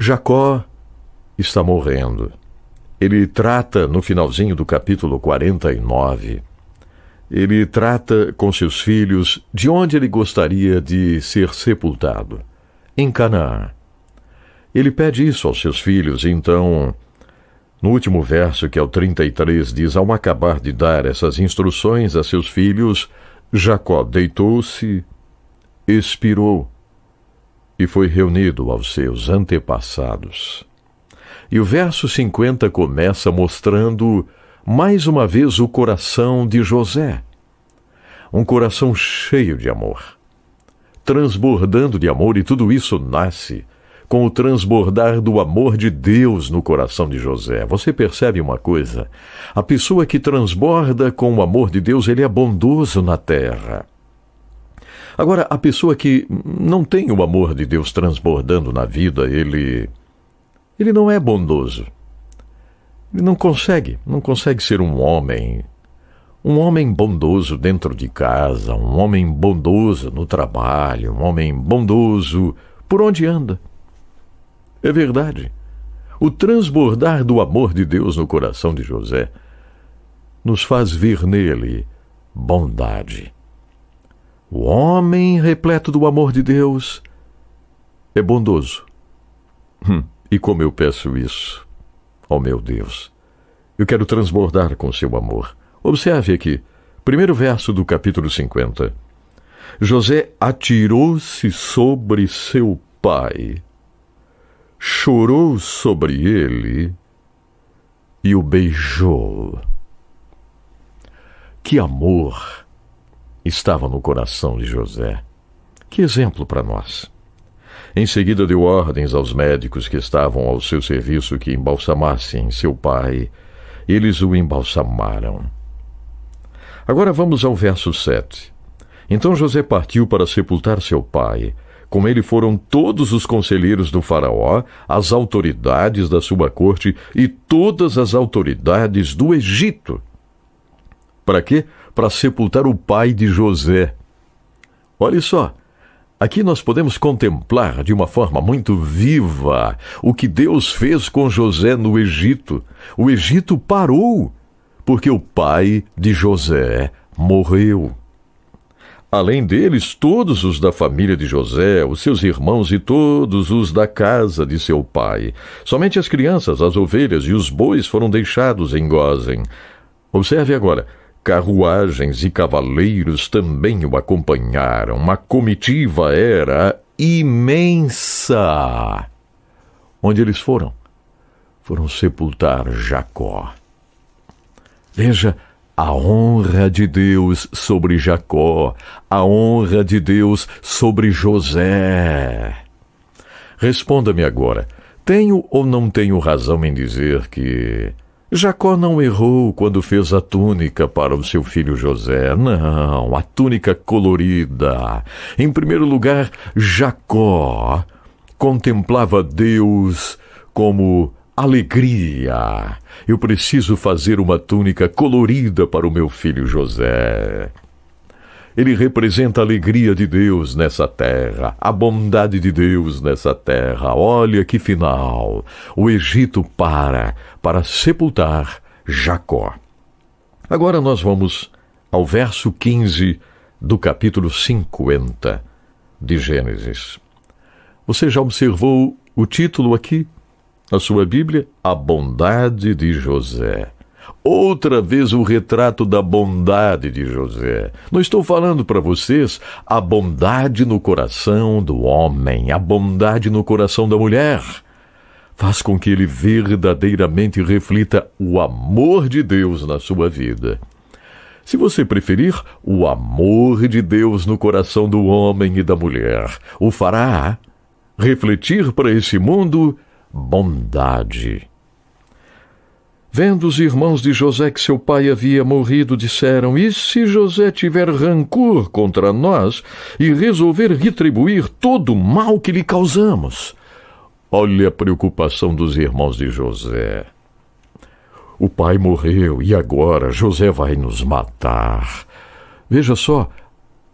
Jacó está morrendo. Ele trata, no finalzinho do capítulo 49, ele trata com seus filhos de onde ele gostaria de ser sepultado. Em Canaã. Ele pede isso aos seus filhos, então, no último verso, que é o 33, diz: ao acabar de dar essas instruções a seus filhos, Jacó deitou-se, expirou e foi reunido aos seus antepassados. E o verso 50 começa mostrando, mais uma vez, o coração de José. Um coração cheio de amor, transbordando de amor, e tudo isso nasce com o transbordar do amor de Deus no coração de José. Você percebe uma coisa? A pessoa que transborda com o amor de Deus, ele é bondoso na terra. Agora, a pessoa que não tem o amor de Deus transbordando na vida, ele não é bondoso. Ele não consegue ser um homem bondoso dentro de casa, um homem bondoso no trabalho, um homem bondoso por onde anda. É verdade. O transbordar do amor de Deus no coração de José nos faz ver nele bondade. O homem repleto do amor de Deus é bondoso. E como eu peço isso, ó meu Deus, eu quero transbordar com seu amor. Observe aqui, primeiro verso do capítulo 50. José atirou-se sobre seu pai, chorou sobre ele e o beijou. Que amor estava no coração de José. Que exemplo para nós. Em seguida deu ordens aos médicos que estavam ao seu serviço que embalsamassem seu pai. Eles o embalsamaram. Agora vamos ao verso 7. Então José partiu para sepultar seu pai. Com ele foram todos os conselheiros do faraó, as autoridades da sua corte e todas as autoridades do Egito. Para quê? Para sepultar o pai de José. Olha só, aqui nós podemos contemplar de uma forma muito viva o que Deus fez com José no Egito. O Egito parou, porque o pai de José morreu. Além deles, todos os da família de José, os seus irmãos e todos os da casa de seu pai. Somente as crianças, as ovelhas e os bois foram deixados em Gósen. Observe agora. Carruagens e cavaleiros também o acompanharam. Uma comitiva era imensa. Onde eles foram? Foram sepultar Jacó. Veja a honra de Deus sobre Jacó, a honra de Deus sobre José. Responda-me agora, tenho ou não tenho razão em dizer que Jacó não errou quando fez a túnica para o seu filho José? Não, a túnica colorida. Em primeiro lugar, Jacó contemplava Deus como alegria. Eu preciso fazer uma túnica colorida para o meu filho José. Ele representa a alegria de Deus nessa terra, a bondade de Deus nessa terra. Olha que final! O Egito para sepultar Jacó. Agora nós vamos ao verso 15 do capítulo 50 de Gênesis. Você já observou o título aqui na sua Bíblia? A bondade de José. Outra vez o retrato da bondade de José. Não estou falando para vocês a bondade no coração do homem, a bondade no coração da mulher. Faz com que ele verdadeiramente reflita o amor de Deus na sua vida. Se você preferir, o amor de Deus no coração do homem e da mulher o fará refletir para esse mundo bondade. Vendo os irmãos de José que seu pai havia morrido, disseram: e se José tiver rancor contra nós e resolver retribuir todo o mal que lhe causamos? Olha a preocupação dos irmãos de José. O pai morreu e agora José vai nos matar. Veja só,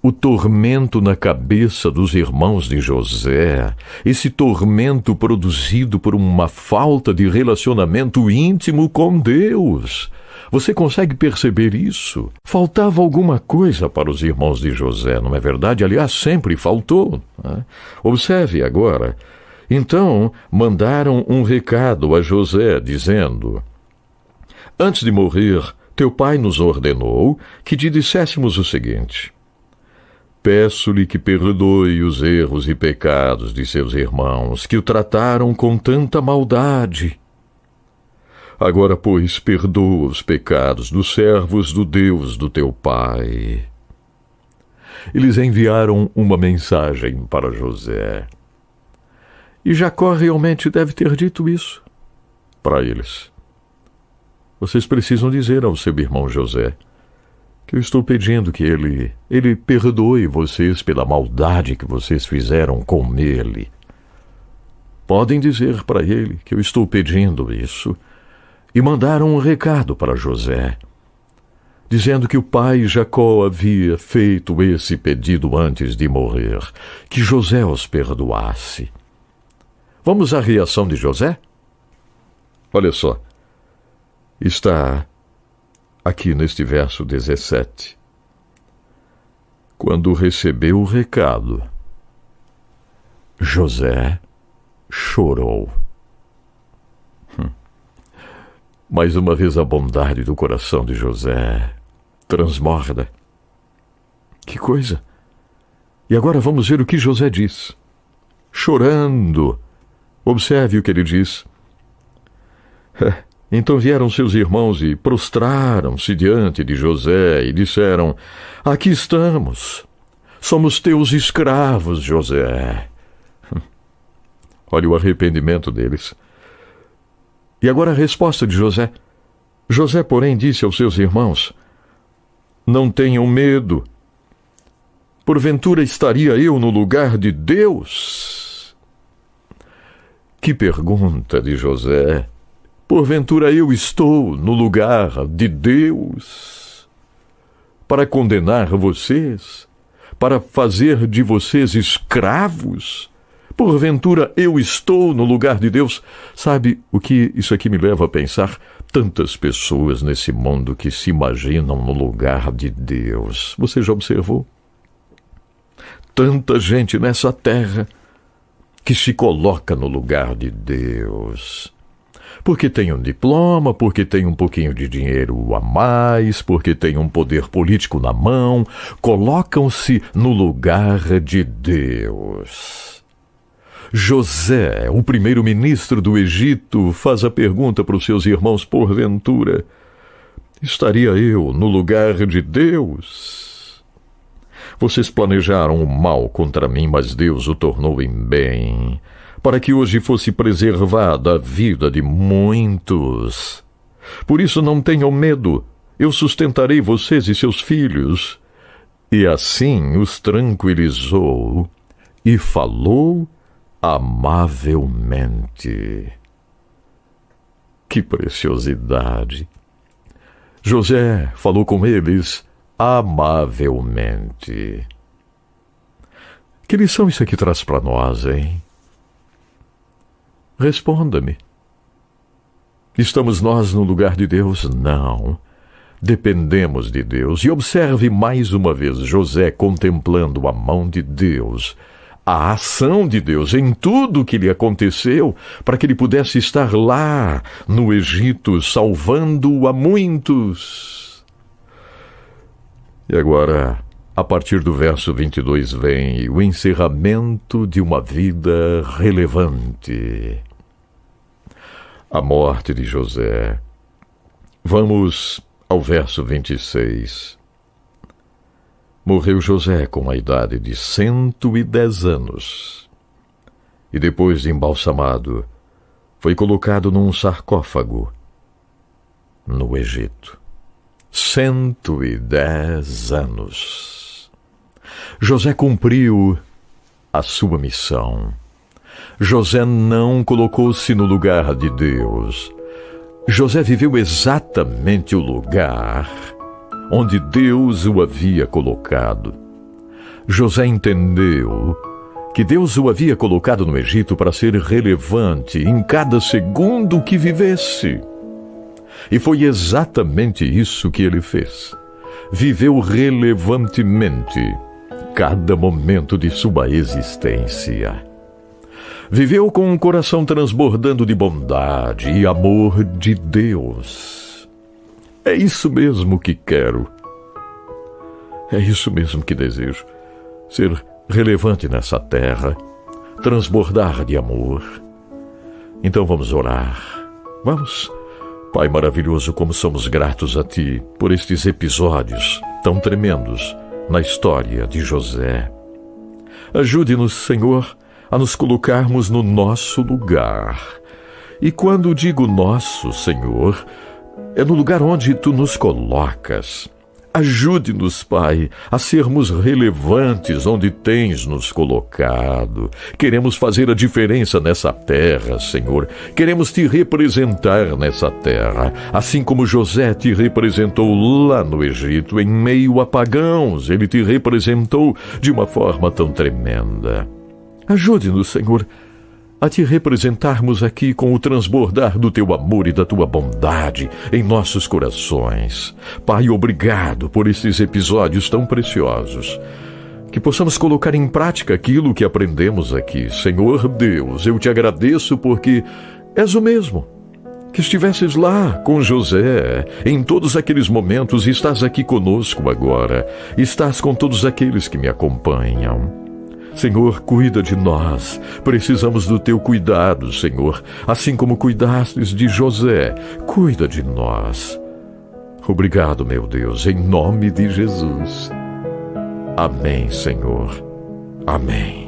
o tormento na cabeça dos irmãos de José, esse tormento produzido por uma falta de relacionamento íntimo com Deus. Você consegue perceber isso? Faltava alguma coisa para os irmãos de José, não é verdade? Aliás, sempre faltou, né? Observe agora. Então, mandaram um recado a José, dizendo: antes de morrer, teu pai nos ordenou que te disséssemos o seguinte: peço-lhe que perdoe os erros e pecados de seus irmãos, que o trataram com tanta maldade. Agora, pois, perdoa os pecados dos servos do Deus do teu pai. Eles enviaram uma mensagem para José. E Jacó realmente deve ter dito isso para eles. Vocês precisam dizer ao seu irmão José que eu estou pedindo que ele perdoe vocês pela maldade que vocês fizeram com ele. Podem dizer para ele que eu estou pedindo isso. E mandaram um recado para José, dizendo que o pai Jacó havia feito esse pedido antes de morrer, que José os perdoasse. Vamos à reação de José? Olha só, está aqui neste verso 17. Quando recebeu o recado, José chorou. Mais uma vez a bondade do coração de José transborda. Que coisa! E agora vamos ver o que José diz. Chorando, observe o que ele diz. Então vieram seus irmãos e prostraram-se diante de José e disseram: aqui estamos, somos teus escravos, José. Olha o arrependimento deles. E agora a resposta de José. José, porém, disse aos seus irmãos: não tenham medo. Porventura estaria eu no lugar de Deus? Que pergunta de José. Porventura eu estou no lugar de Deus para condenar vocês, para fazer de vocês escravos? Porventura eu estou no lugar de Deus? Sabe o que isso aqui me leva a pensar? Tantas pessoas nesse mundo que se imaginam no lugar de Deus. Você já observou? Tanta gente nessa terra que se coloca no lugar de Deus. Porque tem um diploma, porque tem um pouquinho de dinheiro a mais, porque tem um poder político na mão, colocam-se no lugar de Deus. José, o primeiro-ministro do Egito, faz a pergunta para os seus irmãos: porventura, estaria eu no lugar de Deus? Vocês planejaram o mal contra mim, mas Deus o tornou em bem, para que hoje fosse preservada a vida de muitos. Por isso não tenham medo, eu sustentarei vocês e seus filhos. E assim os tranquilizou e falou amavelmente. Que preciosidade! José falou com eles amavelmente. Que lição isso aqui traz para nós, hein? Responda-me. Estamos nós no lugar de Deus? Não. Dependemos de Deus. E observe mais uma vez José contemplando a mão de Deus, a ação de Deus em tudo o que lhe aconteceu, para que ele pudesse estar lá no Egito, salvando a muitos. E agora, a partir do verso 22, vem o encerramento de uma vida relevante. A morte de José. Vamos ao verso 26. Morreu José com a idade de 110 anos. E depois de embalsamado, foi colocado num sarcófago no Egito. 110 anos. José cumpriu a sua missão. José não colocou-se no lugar de Deus. José viveu exatamente o lugar onde Deus o havia colocado. José entendeu que Deus o havia colocado no Egito para ser relevante em cada segundo que vivesse. E foi exatamente isso que ele fez. Viveu relevantemente cada momento de sua existência. Viveu com um coração transbordando de bondade e amor de Deus. É isso mesmo que quero. É isso mesmo que desejo. Ser relevante nessa terra, transbordar de amor. Então vamos orar. Vamos. Pai maravilhoso, como somos gratos a Ti por estes episódios tão tremendos na história de José. Ajude-nos, Senhor, a nos colocarmos no nosso lugar. E quando digo nosso, Senhor, é no lugar onde Tu nos colocas. Ajude-nos, Pai, a sermos relevantes onde Tens nos colocado. Queremos fazer a diferença nessa terra, Senhor. Queremos Te representar nessa terra, assim como José Te representou lá no Egito, em meio a pagãos. Ele Te representou de uma forma tão tremenda. Ajude-nos, Senhor, a Te representarmos aqui com o transbordar do Teu amor e da Tua bondade em nossos corações. Pai, obrigado por esses episódios tão preciosos. Que possamos colocar em prática aquilo que aprendemos aqui. Senhor Deus, eu Te agradeço porque és o mesmo que estivesses lá com José em todos aqueles momentos e estás aqui conosco agora. Estás com todos aqueles que me acompanham. Senhor, cuida de nós. Precisamos do Teu cuidado, Senhor. Assim como cuidastes de José, cuida de nós. Obrigado, meu Deus, em nome de Jesus. Amém, Senhor. Amém.